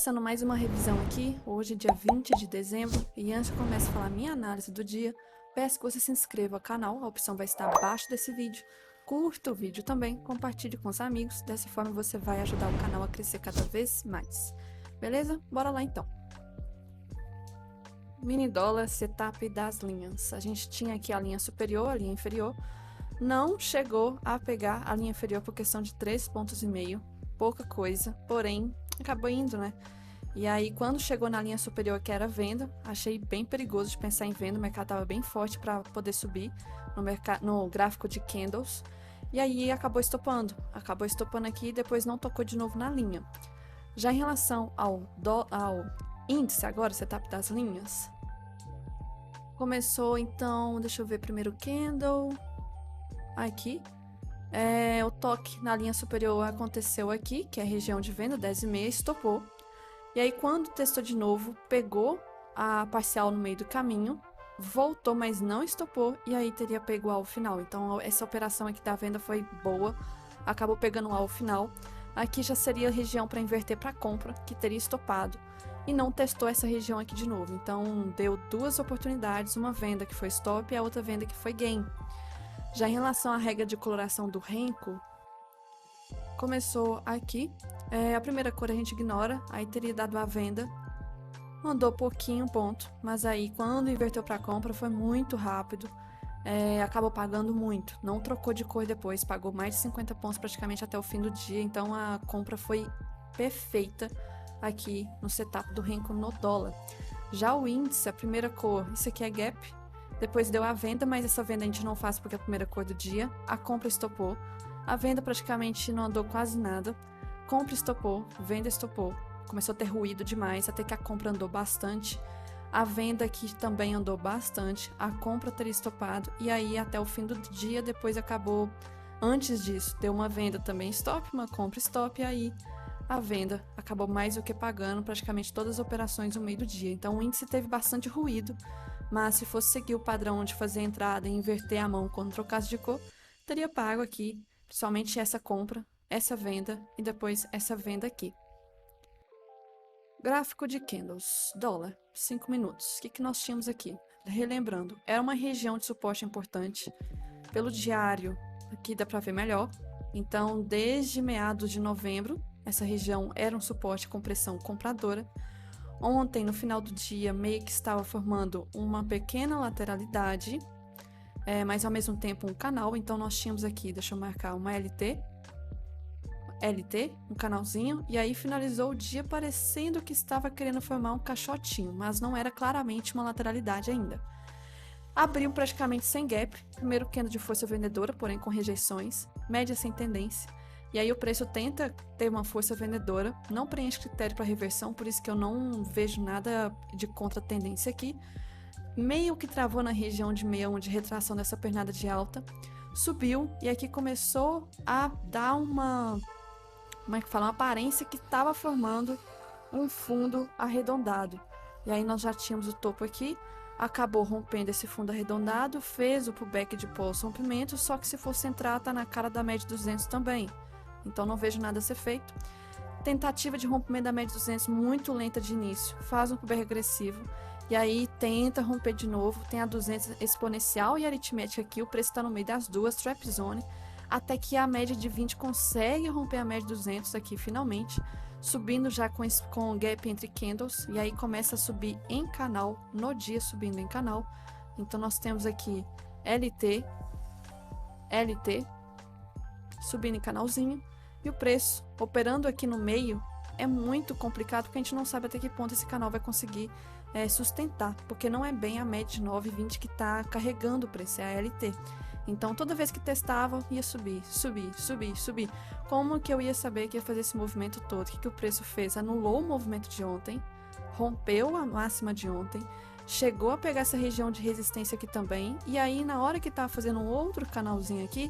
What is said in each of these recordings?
Começando mais uma revisão aqui, hoje dia 20 de dezembro, e antes de começar a falar minha análise do dia, peço que você se inscreva ao canal, a opção vai estar abaixo desse vídeo, curta o vídeo também, compartilhe com os amigos, dessa forma você vai ajudar o canal a crescer cada vez mais. Beleza? Bora lá então. Mini dólar, setup das linhas. A gente tinha aqui a linha superior, a linha inferior, não chegou a pegar a linha inferior por questão de 3,5 pontos, pouca coisa, porém acabou indo, né? E aí quando chegou na linha superior, que era venda, achei bem perigoso de pensar em venda, o mercado estava bem forte para poder subir no gráfico de candles, e aí acabou estopando aqui e depois não tocou de novo na linha. Já em relação ao índice agora, setup das linhas, começou então, deixa eu ver primeiro o candle, aqui, o toque na linha superior aconteceu aqui, que é a região de venda, 10,5, estopou. E aí quando testou de novo, pegou a parcial no meio do caminho, voltou, mas não estopou, e aí teria pego o alvo final. Então essa operação aqui da venda foi boa, acabou pegando o alvo final. Aqui já seria a região para inverter para compra, que teria estopado, e não testou essa região aqui de novo. Então deu duas oportunidades, uma venda que foi stop e a outra venda que foi gain. Já em relação à regra de coloração do Renko, começou aqui, a primeira cor a gente ignora, aí teria dado a venda, andou pouquinho ponto, mas aí quando inverteu para compra foi muito rápido, acabou pagando muito, não trocou de cor depois, pagou mais de 50 pontos praticamente até o fim do dia, então a compra foi perfeita aqui no setup do Renko no dólar. Já o índice, a primeira cor, isso aqui é gap, depois deu a venda, mas essa venda a gente não faz porque é a primeira cor do dia. A compra estopou. A venda praticamente não andou quase nada. Compra estopou, venda estopou. Começou a ter ruído demais, até que a compra andou bastante. A venda aqui também andou bastante. A compra teria estopado. E aí até o fim do dia, depois acabou. Antes disso, deu uma venda também stop, uma compra stop. E aí a venda acabou mais do que pagando praticamente todas as operações no meio do dia. Então o índice teve bastante ruído. Mas se fosse seguir o padrão de fazer a entrada e inverter a mão quando trocasse de cor, teria pago aqui, somente essa compra, essa venda e depois essa venda aqui. Gráfico de candles, dólar, 5 minutos. O que nós tínhamos aqui? Relembrando, era uma região de suporte importante. Pelo diário, aqui dá para ver melhor. Então, desde meados de novembro, essa região era um suporte com pressão compradora. Ontem, no final do dia, meio que estava formando uma pequena lateralidade, mas ao mesmo tempo um canal. Então, nós tínhamos aqui, deixa eu marcar, uma LT, um canalzinho, e aí finalizou o dia parecendo que estava querendo formar um caixotinho, mas não era claramente uma lateralidade ainda. Abriu praticamente sem gap, primeiro candle de força vendedora, porém com rejeições, média sem tendência. E aí o preço tenta ter uma força vendedora, não preenche critério para reversão, por isso que eu não vejo nada de contra-tendência aqui. Meio que travou na região de 61 de retração dessa pernada de alta, subiu e aqui começou a dar uma aparência que estava formando um fundo arredondado. E aí nós já tínhamos o topo aqui, acabou rompendo esse fundo arredondado, fez o pullback de pós-rompimento, só que se fosse entrar tá na cara da média 200 também. Então não vejo nada a ser feito. Tentativa de rompimento da média 200 muito lenta de início, faz um pullback agressivo e aí tenta romper de novo, tem a 200 exponencial e aritmética aqui, o preço está no meio das duas, trap zone, até que a média de 20 consegue romper a média 200 aqui finalmente, subindo já com gap entre candles, e aí começa a subir em canal, no dia subindo em canal. Então nós temos aqui LT, subindo em canalzinho, e o preço operando aqui no meio é muito complicado, porque a gente não sabe até que ponto esse canal vai conseguir sustentar, porque não é bem a média de 9,20 que está carregando o preço, é a LT. Então toda vez que testava, ia subir. Como que eu ia saber que ia fazer esse movimento todo? O que o preço fez? Anulou o movimento de ontem, rompeu a máxima de ontem, chegou a pegar essa região de resistência aqui também, e aí na hora que estava fazendo um outro canalzinho aqui,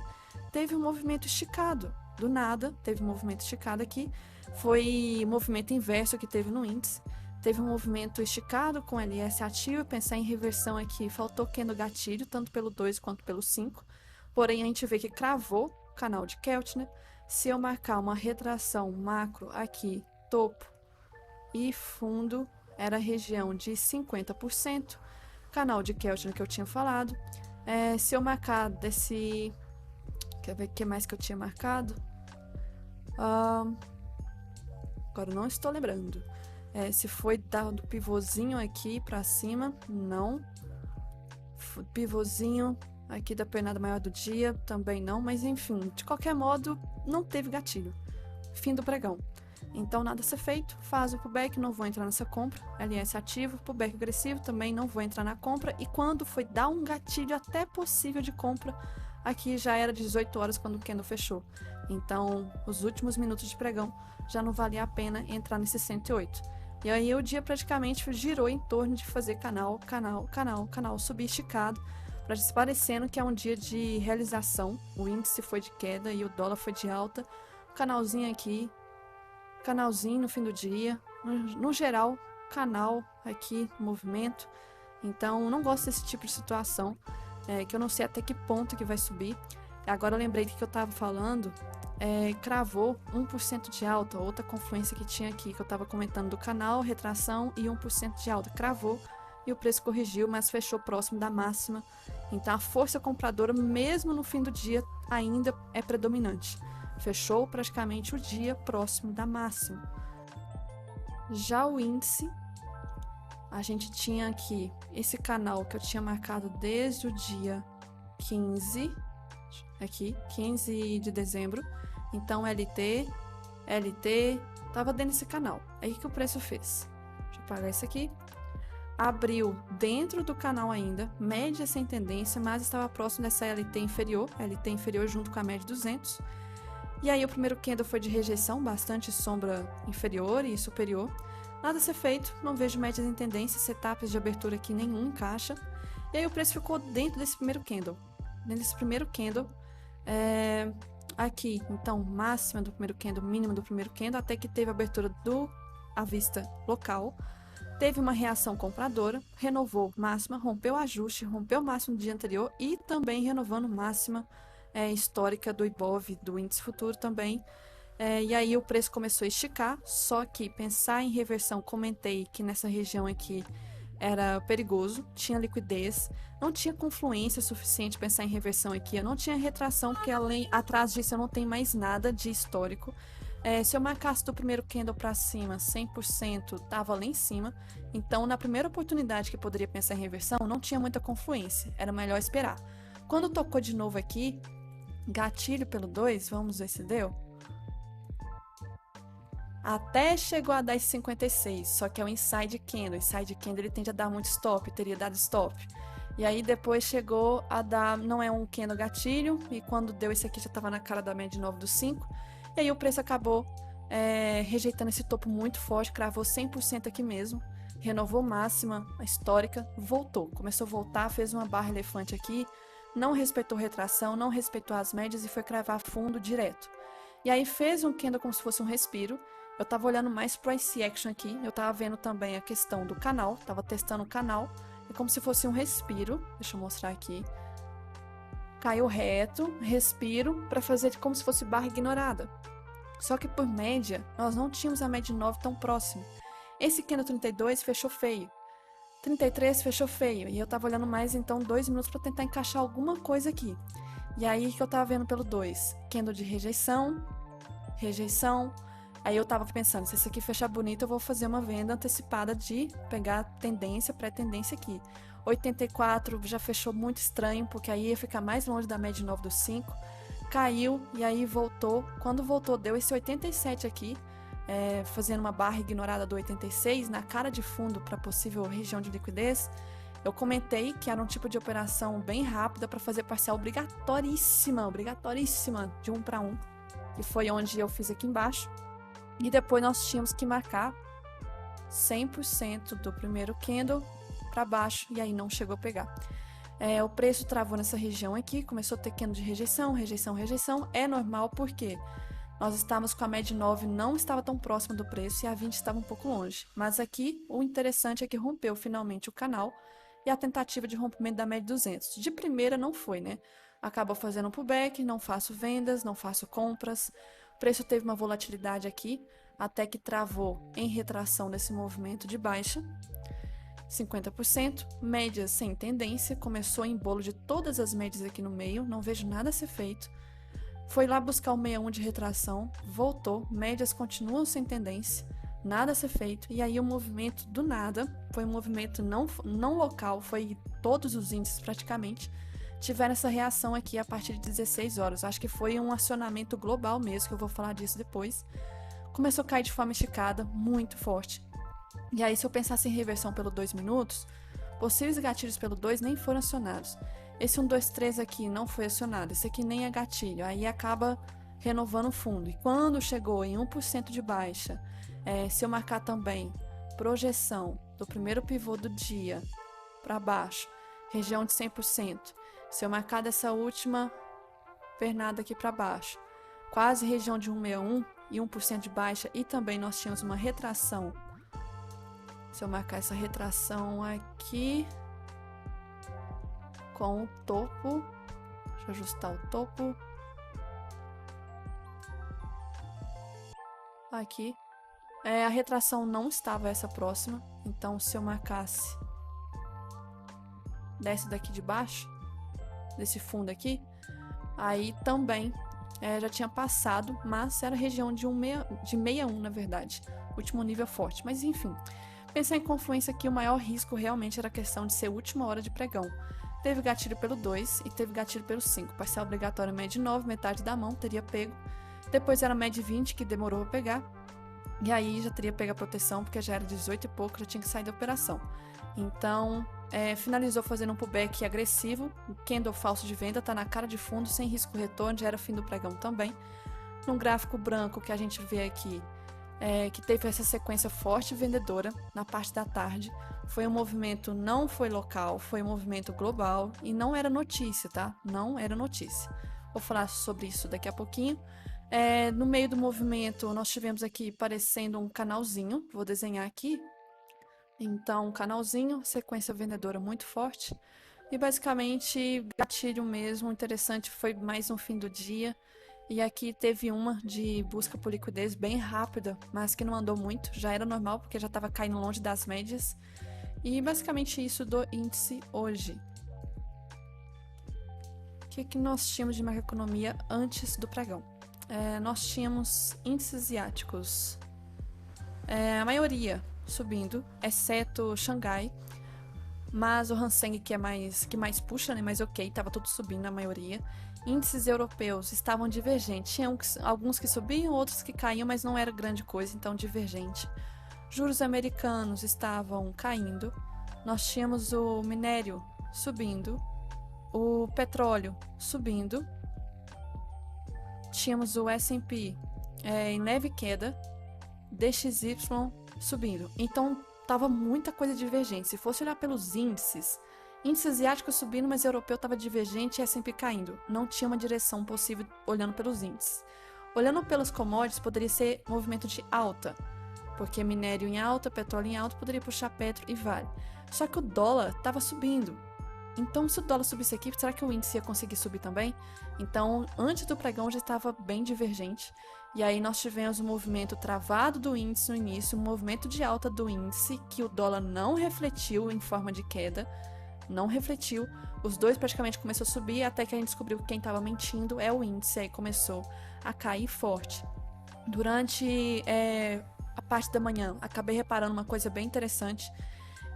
teve um movimento esticado. Do nada, teve um movimento esticado aqui, foi o movimento inverso que teve no índice, teve um movimento esticado com LS ativo, pensar em reversão aqui, faltou candle gatilho, tanto pelo 2 quanto pelo 5, porém a gente vê que cravou o canal de Keltner. Se eu marcar uma retração macro aqui, topo, e fundo era região de 50%, canal de Keltner que eu tinha falado. Se eu marcar desse... Quer ver o que mais que eu tinha marcado? Agora não estou lembrando. Se foi do pivôzinho aqui pra cima, não. Pivôzinho aqui da pernada maior do dia, também não. Mas enfim, de qualquer modo, não teve gatilho. Fim do pregão. Então nada a ser feito, faz o pullback, não vou entrar nessa compra, LS ativo, pullback agressivo, também não vou entrar na compra, e quando foi dar um gatilho até possível de compra, aqui já era 18 horas quando o candle fechou, então os últimos minutos de pregão já não valia a pena entrar nesse 108, e aí o dia praticamente girou em torno de fazer canal, subir esticado, parecendo que é um dia de realização, o índice foi de queda e o dólar foi de alta, canalzinho aqui, canalzinho no fim do dia, no geral, canal aqui, movimento, então não gosto desse tipo de situação, que eu não sei até que ponto que vai subir. Agora eu lembrei do que eu estava falando, cravou 1% de alta, outra confluência que tinha aqui, que eu estava comentando do canal, retração e 1% de alta, cravou e o preço corrigiu, mas fechou próximo da máxima, então a força compradora, mesmo no fim do dia, ainda é predominante. Fechou praticamente o dia próximo da máxima. Já o índice, a gente tinha aqui esse canal que eu tinha marcado desde o dia 15, aqui, 15 de dezembro. Então, LT, tava dentro desse canal. Aí o que o preço fez? Deixa eu apagar isso aqui. Abriu dentro do canal ainda, média sem tendência, mas estava próximo dessa LT inferior junto com a média 200. E aí o primeiro candle foi de rejeição, bastante sombra inferior e superior. Nada a ser feito, não vejo médias em tendência, setups de abertura aqui nenhum encaixa. E aí o preço ficou dentro desse primeiro candle. Aqui, então, máxima do primeiro candle, mínima do primeiro candle, até que teve a abertura à vista local. Teve uma reação compradora, renovou máxima, rompeu ajuste, rompeu máximo do dia anterior e também renovando máxima histórica do Ibov, do índice futuro também, e aí o preço começou a esticar, só que pensar em reversão, comentei que nessa região aqui era perigoso, tinha liquidez, não tinha confluência suficiente para pensar em reversão aqui, eu não tinha retração, porque atrás disso eu não tenho mais nada de histórico. Se eu marcasse do primeiro candle para cima, 100% estava lá em cima, então na primeira oportunidade que eu poderia pensar em reversão, não tinha muita confluência, era melhor esperar. Quando tocou de novo aqui, gatilho pelo 2, vamos ver se deu. Até chegou a 10,56, só que é o inside candle. Inside candle ele tende a dar muito stop, teria dado stop. E aí depois chegou a dar, não é um candle gatilho, e quando deu esse aqui já estava na cara da média 9 do 5. E aí o preço acabou rejeitando esse topo muito forte, cravou 100% aqui mesmo. Renovou máxima, a histórica, voltou. Começou a voltar, fez uma barra elefante aqui, não respeitou retração, não respeitou as médias e foi cravar fundo direto. E aí fez um candle como se fosse um respiro. Eu tava olhando mais price action aqui, eu tava vendo também a questão do canal, tava testando o canal. É como se fosse um respiro, deixa eu mostrar aqui. Caiu reto, respiro, para fazer como se fosse barra ignorada. Só que por média, nós não tínhamos a média 9 tão próxima. Esse candle 32 fechou feio. 33 fechou feio, e eu tava olhando mais então 2 minutos para tentar encaixar alguma coisa aqui. E aí que eu tava vendo pelo 2, candle de rejeição, aí eu tava pensando, se esse aqui fechar bonito, eu vou fazer uma venda antecipada de pegar tendência, pré-tendência aqui. 84 já fechou muito estranho, porque aí ia ficar mais longe da média 9 do 5, caiu, e aí voltou, quando voltou deu esse 87 aqui, fazendo uma barra ignorada do 86 na cara de fundo para possível região de liquidez. Eu comentei que era um tipo de operação bem rápida para fazer parcial obrigatóríssima de 1 para 1, que foi onde eu fiz aqui embaixo. E depois nós tínhamos que marcar 100% do primeiro candle para baixo, e aí não chegou a pegar. O preço travou nessa região aqui, começou a ter candle de rejeição, é normal porque nós estávamos com a média 9, não estava tão próxima do preço e a 20 estava um pouco longe. Mas aqui o interessante é que rompeu finalmente o canal e a tentativa de rompimento da média 200. De primeira não foi, né? Acabou fazendo um pullback, não faço vendas, não faço compras. O preço teve uma volatilidade aqui, até que travou em retração desse movimento de baixa, 50%, médias sem tendência, começou em bolo de todas as médias aqui no meio, não vejo nada a ser feito. Foi lá buscar o 61 de retração, voltou, médias continuam sem tendência, nada a ser feito, e aí o movimento do nada, foi um movimento não local, foi todos os índices praticamente, tiveram essa reação aqui a partir de 16 horas. Acho que foi um acionamento global mesmo, que eu vou falar disso depois. Começou a cair de forma esticada, muito forte. E aí, se eu pensasse em reversão pelo 2 minutos, possíveis gatilhos pelo 2 nem foram acionados. Esse 1, 2, 3 aqui não foi acionado, esse aqui nem é gatilho, aí acaba renovando o fundo. E quando chegou em 1% de baixa, se eu marcar também projeção do primeiro pivô do dia para baixo, região de 100%, se eu marcar dessa última pernada aqui para baixo, quase região de 161 e 1% de baixa, e também nós tínhamos uma retração. Se eu marcar essa retração aqui com o topo, deixa eu ajustar o topo. Aqui. A retração não estava essa próxima, então se eu marcasse dessa daqui de baixo, desse fundo aqui, aí também já tinha passado, mas era região de 61, na verdade. Último nível forte, mas enfim. Pensar em confluência aqui, o maior risco realmente era a questão de ser última hora de pregão. Teve gatilho pelo 2 e teve gatilho pelo 5. Parcial obrigatório média 9, metade da mão, teria pego. Depois era média 20, que demorou a pegar. E aí já teria pego a proteção, porque já era 18 e pouco, já tinha que sair da operação. Então, finalizou fazendo um pullback agressivo. O candle falso de venda está na cara de fundo, sem risco retorno, já era fim do pregão também. Num gráfico branco que a gente vê aqui, que teve essa sequência forte vendedora na parte da tarde. Foi um movimento, não foi local, foi um movimento global e não era notícia, tá? Não era notícia. Vou falar sobre isso daqui a pouquinho. No meio do movimento, nós tivemos aqui parecendo um canalzinho, vou desenhar aqui. Então, um canalzinho, sequência vendedora muito forte. E basicamente, gatilho mesmo, interessante, foi mais um fim do dia. E aqui teve uma de busca por liquidez bem rápida, mas que não andou muito, já era normal porque já estava caindo longe das médias. E basicamente isso do índice hoje. O que nós tínhamos de macroeconomia antes do pregão? Nós tínhamos índices asiáticos, a maioria subindo, exceto Xangai, mas o Hang Seng que mais puxa, né? Mas ok, estava tudo subindo a maioria. Índices europeus estavam divergentes, tinha alguns que subiam, outros que caíam, mas não era grande coisa, então divergente. Juros americanos estavam caindo, nós tínhamos o minério subindo, o petróleo subindo, tínhamos o S&P em leve queda, DXY subindo. Então, tava muita coisa divergente. Se fosse olhar pelos índices asiático subindo, mas europeu estava divergente e S&P caindo. Não tinha uma direção possível olhando pelos índices. Olhando pelos commodities, poderia ser movimento de alta, porque minério em alta, petróleo em alta, poderia puxar Petro e Vale. Só que o dólar estava subindo. Então, se o dólar subisse aqui, será que o índice ia conseguir subir também? Então, antes do pregão já estava bem divergente. E aí nós tivemos um movimento travado do índice no início, um movimento de alta do índice, que o dólar não refletiu em forma de queda. Não refletiu, os dois praticamente começou a subir, até que a gente descobriu que quem estava mentindo é o índice, aí começou a cair forte. Durante a parte da manhã, acabei reparando uma coisa bem interessante,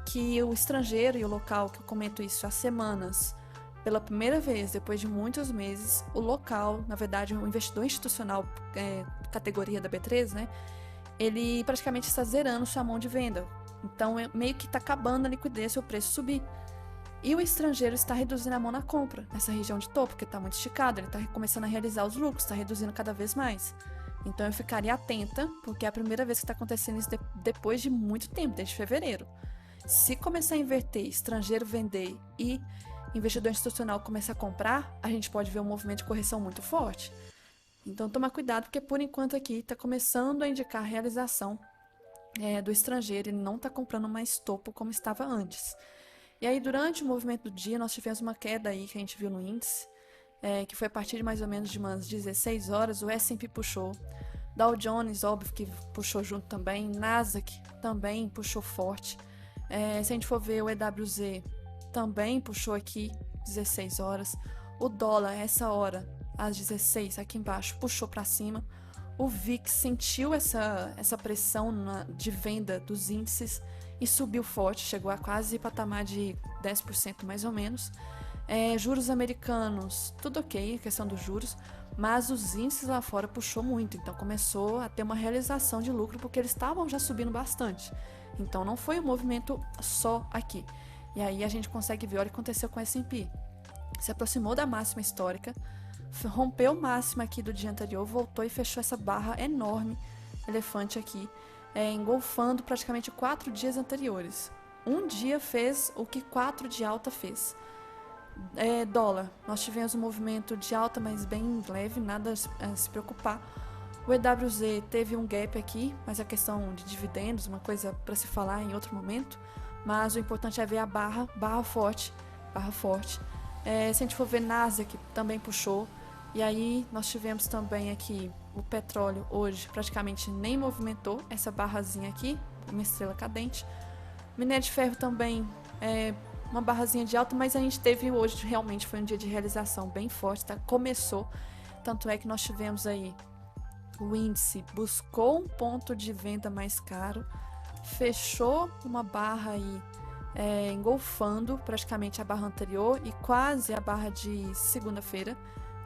que o estrangeiro e o local, que eu comento isso há semanas, pela primeira vez, depois de muitos meses, o local, na verdade, o investidor institucional, categoria da B3, né, ele praticamente está zerando sua mão de venda. Então, meio que está acabando a liquidez se o preço subir. E o estrangeiro está reduzindo a mão na compra, nessa região de topo, porque está muito esticado, ele está começando a realizar os lucros, está reduzindo cada vez mais. Então eu ficaria atenta, porque é a primeira vez que está acontecendo isso depois de muito tempo, desde fevereiro. Se começar a inverter, estrangeiro vender e investidor institucional começar a comprar, a gente pode ver um movimento de correção muito forte. Então toma cuidado, porque por enquanto aqui está começando a indicar a realização do estrangeiro, ele não está comprando mais topo como estava antes. E aí, durante o movimento do dia, nós tivemos uma queda aí que a gente viu no índice, que foi a partir de mais ou menos de umas 16 horas, o S&P puxou, Dow Jones, óbvio que puxou junto também. Nasdaq também puxou forte. Se a gente for ver o EWZ, também puxou aqui 16 horas. O dólar, essa hora, às 16, aqui embaixo, puxou para cima. O VIX sentiu essa pressão de venda dos índices e subiu forte, chegou a quase patamar de 10% mais ou menos. Juros americanos, tudo ok, a questão dos juros, mas os índices lá fora puxou muito, então começou a ter uma realização de lucro porque eles estavam já subindo bastante. Então não foi um movimento só aqui. E aí a gente consegue ver o que aconteceu com o S&P. Se aproximou da máxima histórica, rompeu o máximo aqui do dia anterior, voltou e fechou essa barra enorme, elefante aqui, engolfando praticamente 4 dias anteriores. Um dia fez o que 4 de alta fez. Dólar, nós tivemos um movimento de alta, mas bem leve, nada a se preocupar. O EWZ teve um gap aqui, mas a questão de dividendos, uma coisa para se falar em outro momento. Mas o importante é ver a barra forte. Se a gente for ver Nasdaq, também puxou. E aí nós tivemos também aqui o petróleo hoje praticamente nem movimentou essa barrazinha aqui, uma estrela cadente. Minério de ferro também uma barrazinha de alta, mas a gente teve hoje, realmente foi um dia de realização bem forte, tá? Começou, tanto é que nós tivemos aí o índice buscou um ponto de venda mais caro, fechou uma barra aí engolfando praticamente a barra anterior e quase a barra de segunda-feira,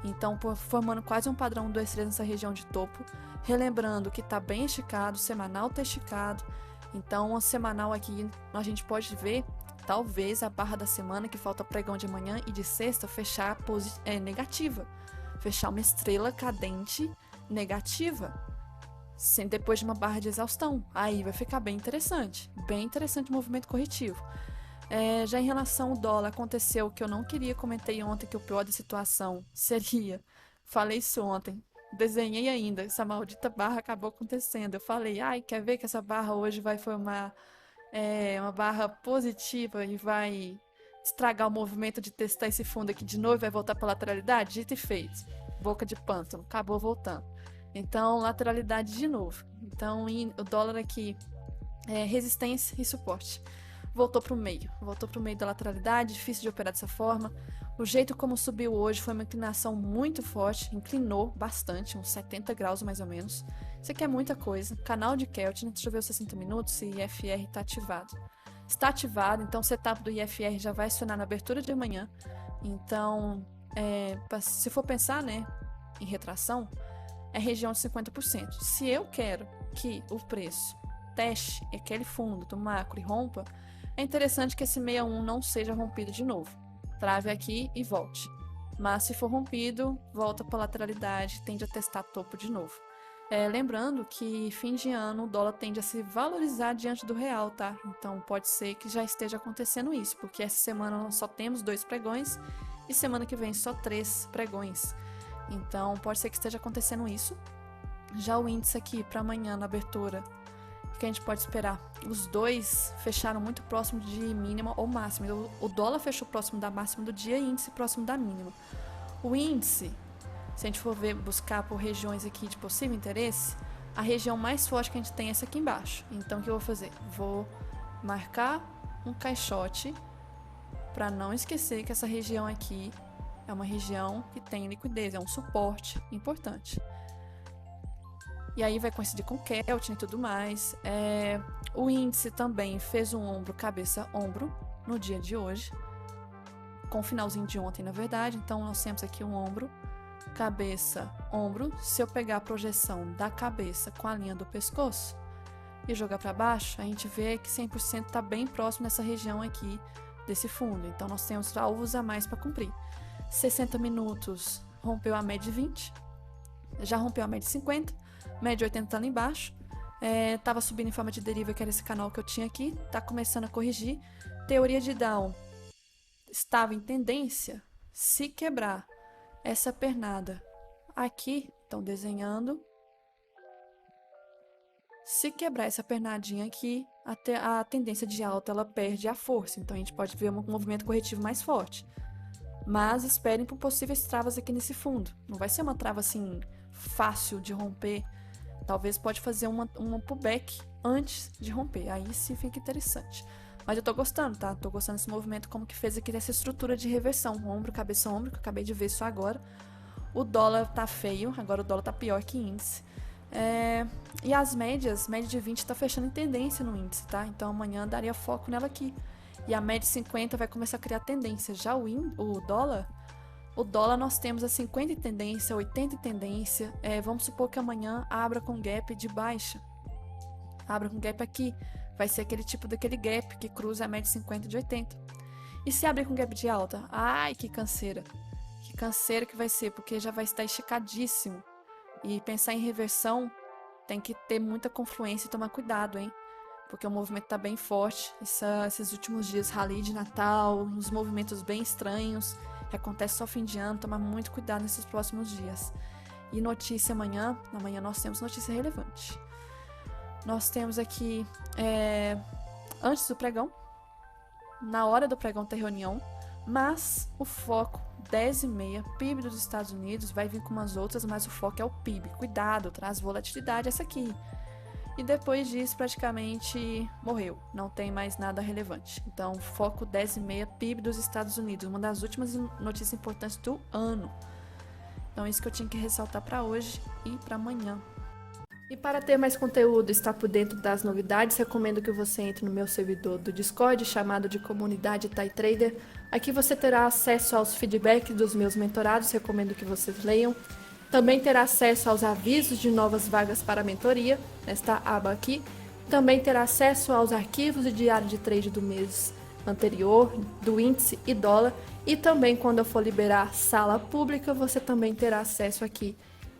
então formando quase um padrão 2-3 nessa região de topo, relembrando que está bem esticado, o semanal está esticado, então o semanal aqui a gente pode ver talvez a barra da semana que falta pregão de manhã e de sexta fechar negativa, fechar uma estrela cadente negativa, depois de uma barra de exaustão. Aí vai ficar bem interessante o movimento corretivo. Já em relação ao dólar, aconteceu o que eu não queria, comentei ontem que o pior da situação seria, falei isso ontem, desenhei ainda, essa maldita barra acabou acontecendo, eu falei, quer ver que essa barra hoje vai formar uma barra positiva e vai estragar o movimento de testar esse fundo aqui de novo e vai voltar para lateralidade? Dito e feito, boca de pântano, acabou voltando. Então, lateralidade de novo. Então, o dólar aqui, resistência e suporte. Voltou para o meio da lateralidade, difícil de operar dessa forma. O jeito como subiu hoje foi uma inclinação muito forte, inclinou bastante, uns 70 graus mais ou menos. Isso aqui é muita coisa. Canal de Keltner, deixa eu ver os 60 minutos se IFR está ativado. Está ativado, então o setup do IFR já vai acionar na abertura de amanhã. Então, se for pensar, né, em retração, é região de 50%. Se eu quero que o preço teste aquele fundo do macro e rompa, é interessante que esse 61 não seja rompido de novo. Trave aqui e volte. Mas se for rompido, volta para a lateralidade, tende a testar topo de novo. Lembrando que fim de ano o dólar tende a se valorizar diante do real, tá? Então pode ser que já esteja acontecendo isso, porque essa semana nós só temos 2 pregões e semana que vem só 3 pregões. Então pode ser que esteja acontecendo isso. Já o índice aqui para amanhã na abertura, o que a gente pode esperar? Os dois fecharam muito próximo de mínima ou máxima. O dólar fechou próximo da máxima do dia e o índice próximo da mínima. O índice, se a gente for buscar por regiões aqui de possível interesse, a região mais forte que a gente tem é essa aqui embaixo. Então o que eu vou fazer? Vou marcar um caixote para não esquecer que essa região aqui é uma região que tem liquidez, é um suporte importante. E aí vai coincidir com o Keltner e tudo mais. O índice também fez um ombro, cabeça, ombro no dia de hoje. Com o finalzinho de ontem, na verdade. Então, nós temos aqui um ombro, cabeça, ombro. Se eu pegar a projeção da cabeça com a linha do pescoço e jogar para baixo, a gente vê que 100% está bem próximo dessa região aqui desse fundo. Então, nós temos alvos a mais para cumprir. 60 minutos rompeu a média de 20. Já rompeu a média de 50. Média 80 tá lá embaixo, tava subindo em forma de deriva, que era esse canal que eu tinha aqui, tá começando a corrigir. Teoria de Down estava em tendência, se quebrar essa pernada aqui, estão desenhando, se quebrar essa pernadinha aqui, a tendência de alta ela perde a força, então a gente pode ver um movimento corretivo mais forte. Mas esperem por possíveis travas aqui nesse fundo, não vai ser uma trava assim fácil de romper Talvez pode fazer uma pullback antes de romper. Aí sim fica interessante. Mas eu tô gostando, tá? Tô gostando desse movimento, como que fez aqui dessa estrutura de reversão. Ombro, cabeça, ombro, que eu acabei de ver isso agora. O dólar tá feio, agora o dólar tá pior que índice. E as médias, média de 20 tá fechando em tendência no índice, tá? Então amanhã daria foco nela aqui. E a média de 50 vai começar a criar tendência. Já o dólar nós temos a 50 em tendência, 80 em tendência. Vamos supor que amanhã abra com gap de baixa. Abra com gap aqui. Vai ser aquele tipo daquele gap que cruza a média de 50 de 80. E se abrir com gap de alta? Ai, que canseira. Que canseira que vai ser, porque já vai estar esticadíssimo. E pensar em reversão tem que ter muita confluência e tomar cuidado, hein? Porque o movimento tá bem forte. Esses últimos dias, rally de Natal, uns movimentos bem estranhos, que acontece só fim de ano, tomar muito cuidado nesses próximos dias. E notícia amanhã nós temos notícia relevante. Nós temos aqui, antes do pregão, na hora do pregão tem reunião, mas o foco, 10h30, PIB dos Estados Unidos, vai vir com umas outras, mas o foco é o PIB. Cuidado, traz volatilidade essa aqui. E depois disso, praticamente morreu, não tem mais nada relevante. Então, foco 10h30, PIB dos Estados Unidos, uma das últimas notícias importantes do ano. Então, isso que eu tinha que ressaltar para hoje e para amanhã. E para ter mais conteúdo e estar por dentro das novidades, recomendo que você entre no meu servidor do Discord, chamado de Comunidade Thai Trader. Aqui você terá acesso aos feedbacks dos meus mentorados, recomendo que vocês leiam. Também terá acesso aos avisos de novas vagas para mentoria, nesta aba aqui. Também terá acesso aos arquivos de diário de trade do mês anterior, do índice e dólar. E também, quando eu for liberar sala pública, você também terá acesso aqui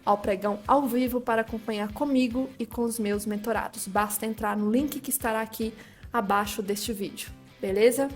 ao pregão ao vivo para acompanhar comigo e com os meus mentorados. Basta entrar no link que estará aqui abaixo deste vídeo, beleza?